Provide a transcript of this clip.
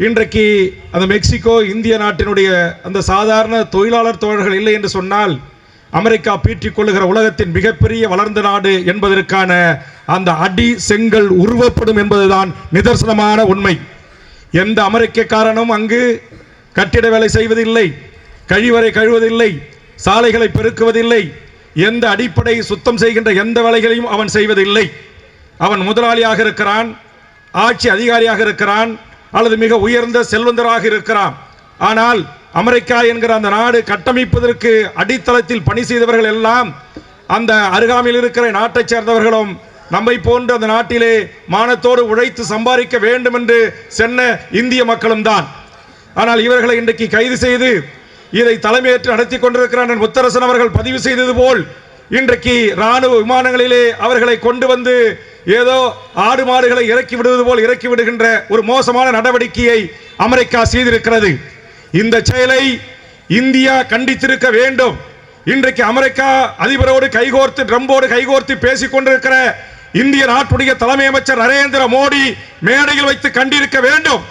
இன்றைக்கு அந்த மெக்சிகோ இந்திய நாட்டினுடைய அந்த சாதாரண தொழிலாளர் தோழர்கள் இல்லை என்று சொன்னால் அமெரிக்கா பீற்றிக் கொள்ளுகிற உலகத்தின் மிகப்பெரிய வளர்ந்த நாடு என்பதற்கான அந்த அடி செங்கல் உருவப்படும் என்பதுதான் நிதர்சனமான உண்மை. எந்த அமெரிக்கக்காரனும் அங்கு கட்டிட வேலை செய்வதில்லை, கழிவறை கழுவதில்லை, சாலைகளை பெருக்குவதில்லை, எந்த அடிப்படை சுத்தம் செய்கின்ற எந்த வேலைகளையும் அவன் செய்வதில்லை. அவன் முதலாளியாக இருக்கிறான், ஆட்சி அதிகாரியாக இருக்கிறான், அல்லது மிக உயர்ந்த செல்வந்தராக இருக்கிறான். ஆனால் அமெரிக்கா என்கிற அந்த நாடு கட்டமைப்பதற்கு அடித்தளத்தில் பணி செய்தவர்கள் எல்லாம் அந்த அருகாமையில் இருக்கிற நாட்டை சேர்ந்தவர்களும் நம்மை போன்று அந்த நாட்டிலே மானத்தோடு உழைத்து சம்பாதிக்க வேண்டும் என்று சென்ன இந்திய மக்களும் தான். ஆனால் இவர்களை இன்றைக்கு கைது செய்து இதை தலைமையேற்று நடத்தி கொண்டிருக்கிறார் முத்தரசன் அவர்கள் பதிவு செய்தது போல் இன்றைக்கு ராணுவ விமானங்களிலே அவர்களை கொண்டு வந்து ஏதோ ஆடு மாடுகளை இறக்கி விடுவது போல் இறக்கி விடுகின்ற ஒரு மோசமான நடவடிக்கையை அமெரிக்கா செய்திருக்கிறது. இந்த செயலை இந்தியா கண்டித்திருக்க வேண்டும். இன்றைக்கு அமெரிக்கா அதிபரோடு கைகோர்த்து ட்ரம்போடு கைகோர்த்து பேசிக் கொண்டிருக்கிற இந்திய நாட்டுடைய தலைமை அமைச்சர் நரேந்திர மோடி மேடையில் வைத்து கண்டிருக்க வேண்டும்.